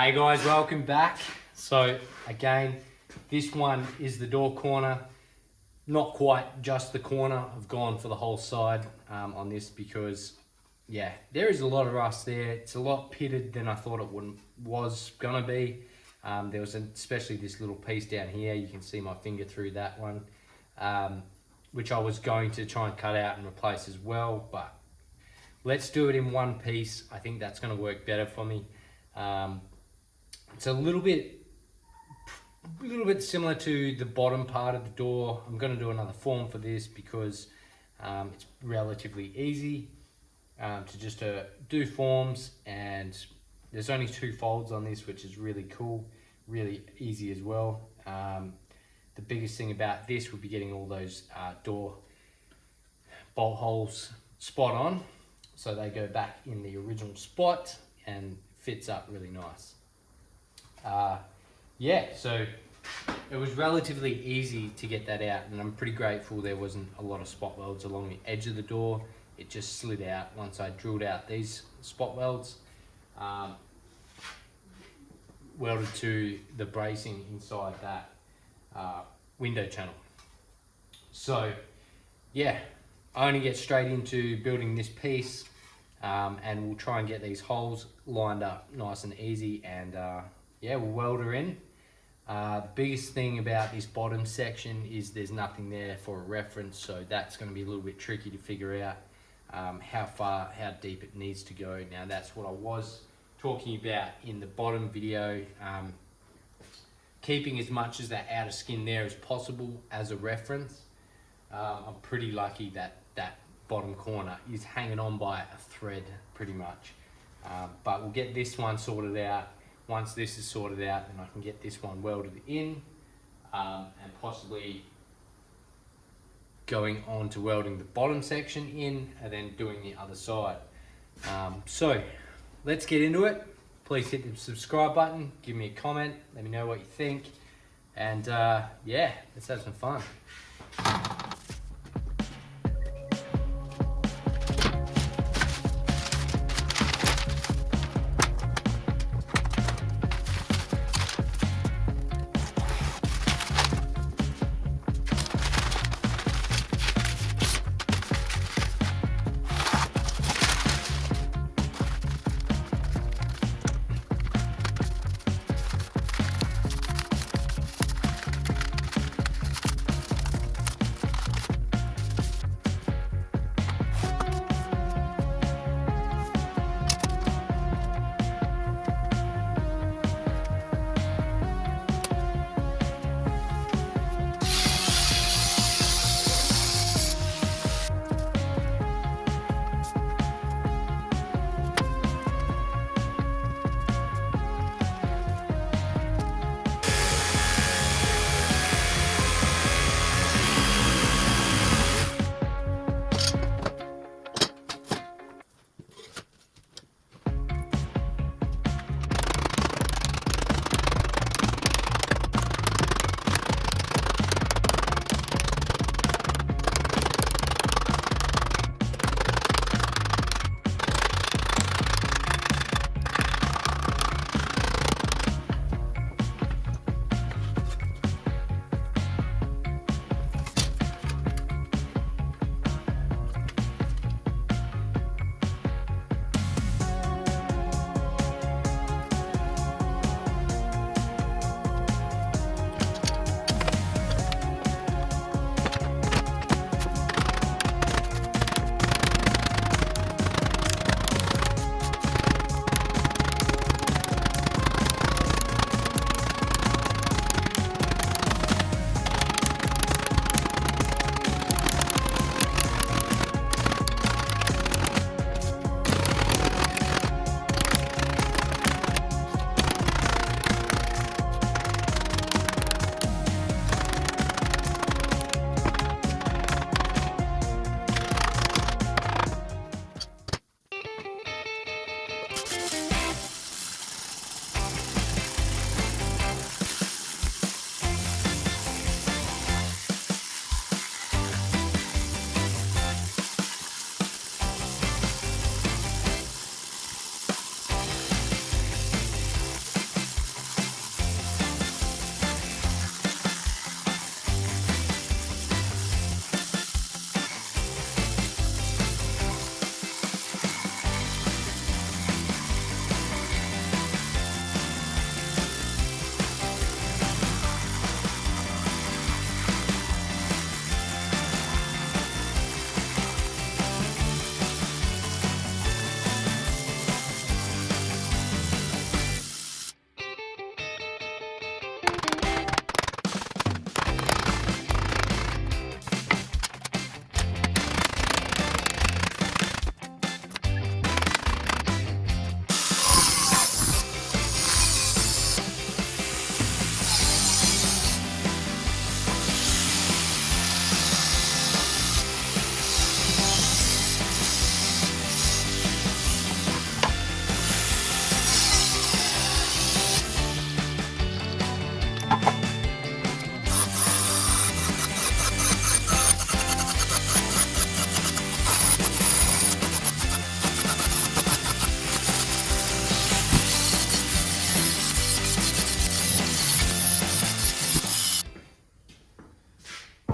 Hey guys, welcome back. So again, this one is the door corner. Not quite just the corner. I've gone for the whole side on this because, yeah, there is a lot of rust there. It's a lot pitted than I thought it was gonna be. There was especially this little piece down here. You can see my finger through that one, which I was going to try and cut out and replace as well. But let's do it in one piece. I think that's going to work better for me. It's a little bit similar to the bottom part of the door. I'm going to do another form for this because it's relatively easy to just do forms, and there's only 2 folds on this, which is really cool, really easy as well. The biggest thing about this would be getting all those door bolt holes spot on, so they go back in the original spot and fits up really nice. Yeah, so it was relatively easy to get that out, and I'm pretty grateful there wasn't a lot of spot welds along the edge of the door. It just slid out once I drilled out these spot welds, welded to the bracing inside that window channel. So yeah, I only get straight into building this piece, and we'll try and get these holes lined up nice and easy, and yeah, we'll weld her in. The biggest thing about this bottom section is there's nothing there for a reference, so that's going to be a little bit tricky to figure out how deep it needs to go. Now that's what I was talking about in the bottom video, keeping as much as that outer skin there as possible as a reference. I'm pretty lucky that that bottom corner is hanging on by a thread pretty much, but we'll get this one sorted out. Once this is sorted out, then I can get this one welded in, and possibly going on to welding the bottom section in and then doing the other side. So let's get into it. Please hit the subscribe button, give me a comment, let me know what you think, and yeah, let's have some fun.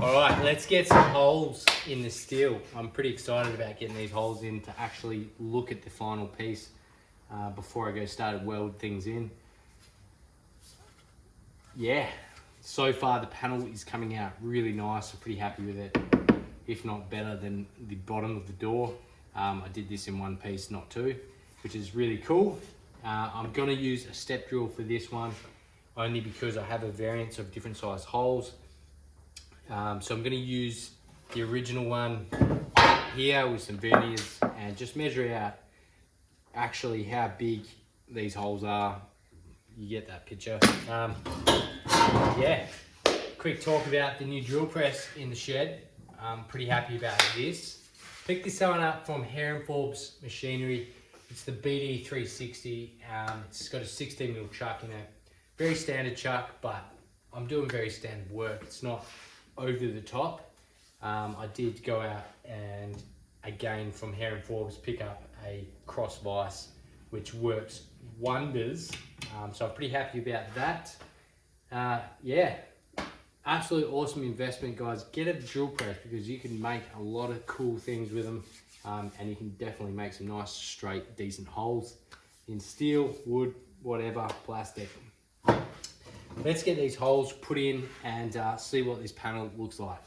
All right, let's get some holes in the steel. I'm pretty excited about getting these holes in to actually look at the final piece before I go start to weld things in. Yeah, so far the panel is coming out really nice. I'm pretty happy with it, if not better than the bottom of the door. I did this in one piece, not two, which is really cool. I'm gonna use a step drill for this one, only because I have a variance of different size holes. So I'm going to use the original one here with some verniers and just measure out actually how big these holes are. You get that picture. Yeah, quick talk about the new drill press in the shed. I'm pretty happy about this. Picked this one up from Hare & Forbes Machinery. It's the BD 360. It's got a 16mm chuck in it. Very standard chuck, but I'm doing very standard work. It's not over the top. I did go out and again from Hare & Forbes pick up a cross vise, which works wonders. So I'm pretty happy about that. Yeah, absolute awesome investment, guys. Get a drill press because you can make a lot of cool things with them, and you can definitely make some nice, straight, decent holes in steel, wood, whatever, plastic. Let's get these holes put in and see what this panel looks like.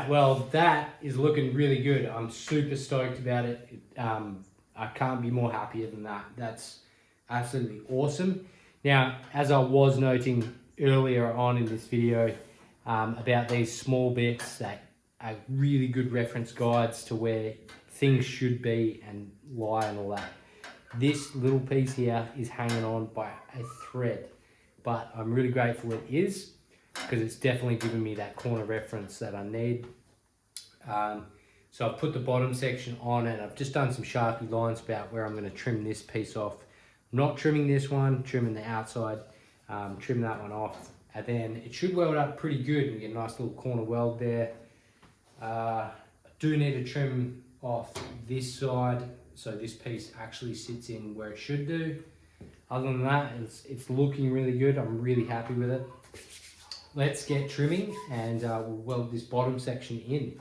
right, well, that is looking really good. I'm super stoked about it. I can't be more happier than that. That's absolutely awesome. Now, as I was noting earlier on in this video about these small bits that are really good reference guides to where things should be and lie and all that. This little piece here is hanging on by a thread, but I'm really grateful it is, because it's definitely given me that corner reference that I need. So I've put the bottom section on, and I've just done some Sharpie lines about where I'm going to trim this piece off. I'm not trimming this one, trimming the outside, trim that one off, and then it should weld up pretty good and get a nice little corner weld there. I do need to trim off this side so this piece actually sits in where it should do. Other than that, it's looking really good. I'm really happy with it. Let's get trimming, and we'll weld this bottom section in.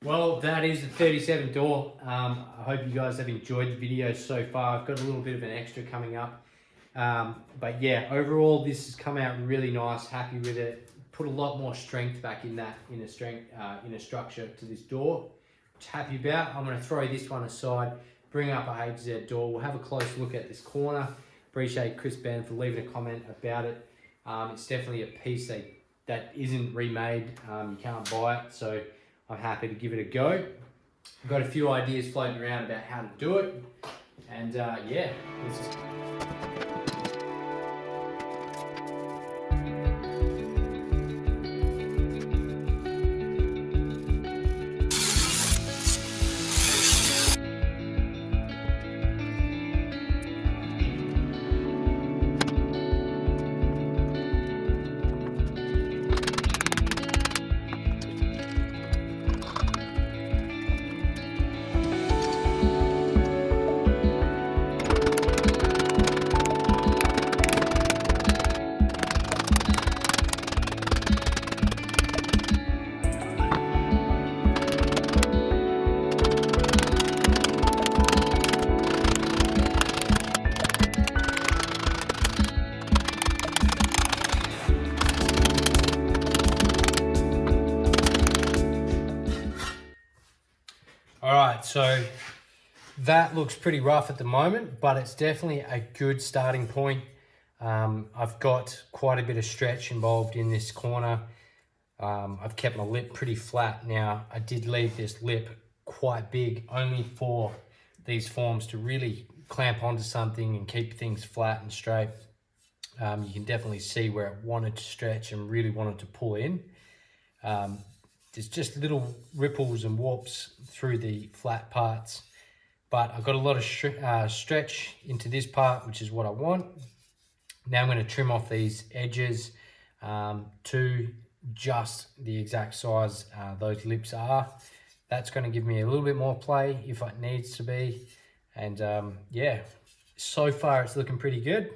Well, that is the 37 door. I hope you guys have enjoyed the video so far. I've got a little bit of an extra coming up. But yeah, overall this has come out really nice, happy with it. Put a lot more strength back in that inner structure to this door, which happy about. I'm going to throw this one aside, bring up a HZ door. We'll have a close look at this corner. Appreciate Chris Ben for leaving a comment about it. It's definitely a piece that isn't remade. You can't buy it, so I'm happy to give it a go. I've got a few ideas floating around about how to do it, and yeah, let's just... Alright, so that looks pretty rough at the moment, but it's definitely a good starting point. I've got quite a bit of stretch involved in this corner. I've kept my lip pretty flat. Now, I did leave this lip quite big, only for these forms to really clamp onto something and keep things flat and straight. You can definitely see where it wanted to stretch and really wanted to pull in. There's just little ripples and warps through the flat parts, but I've got a lot of stretch into this part, which is what I want. Now I'm going to trim off these edges to just the exact size those lips are. That's going to give me a little bit more play if it needs to be. And yeah, so far it's looking pretty good.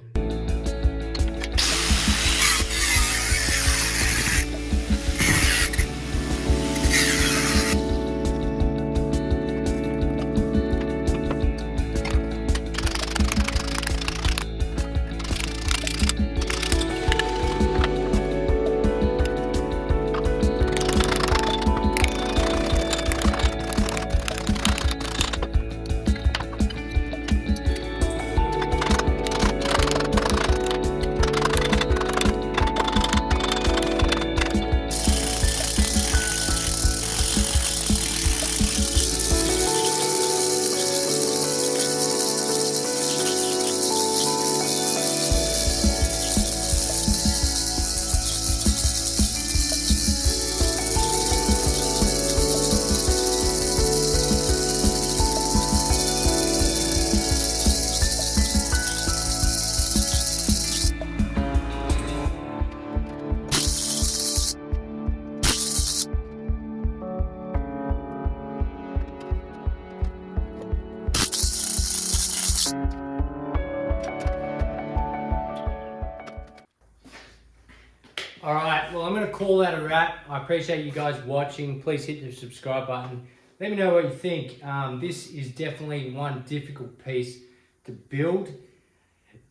All right, well, I'm going to call that a wrap. I appreciate you guys watching. Please hit the subscribe button. Let me know what you think. This is definitely one difficult piece to build.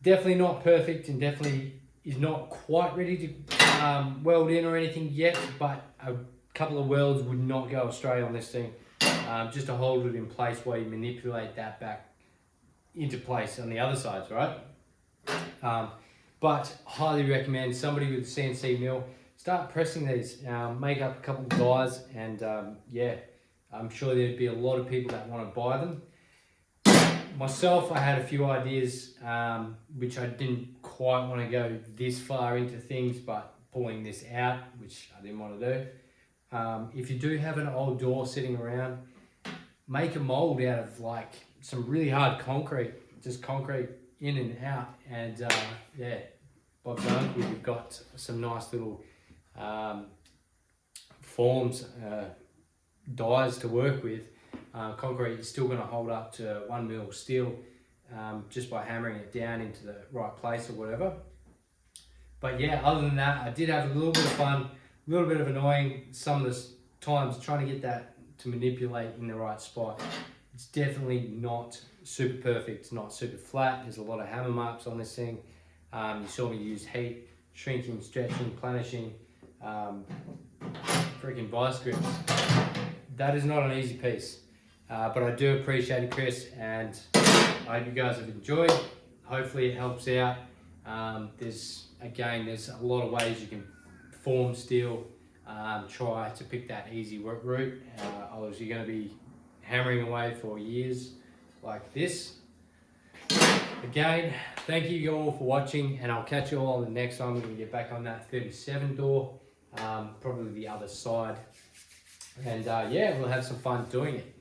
Definitely not perfect and definitely is not quite ready to weld in or anything yet, but a couple of welds would not go astray on this thing. Just to hold it in place while you manipulate that back into place on the other sides, right? But highly recommend somebody with a CNC mill, start pressing these, make up a couple of dies, and yeah, I'm sure there'd be a lot of people that want to buy them. Myself, I had a few ideas, which I didn't quite want to go this far into things, but pulling this out, which I didn't want to do. If you do have an old door sitting around, make a mold out of like some really hard concrete, just concrete in and out, and yeah, Bob's uncle, you've got some nice little forms, dies to work with. Concrete is still going to hold up to 1 mil steel just by hammering it down into the right place or whatever. But yeah, other than that, I did have a little bit of fun, a little bit of annoying some of the times trying to get that to manipulate in the right spot. It's definitely not super perfect, it's not super flat. There's a lot of hammer marks on this thing. You saw me use heat, shrinking, stretching, planishing, freaking vice grips. That is not an easy piece, but I do appreciate it, Chris, and I hope you guys have enjoyed. Hopefully it helps out. There's a lot of ways you can form steel. Try to pick that easy work route. Otherwise you're going to be hammering away for years like this. Again, thank you all for watching, and I'll catch you all on the next one. We're going to get back on that 37 door, probably the other side, and yeah, we'll have some fun doing it.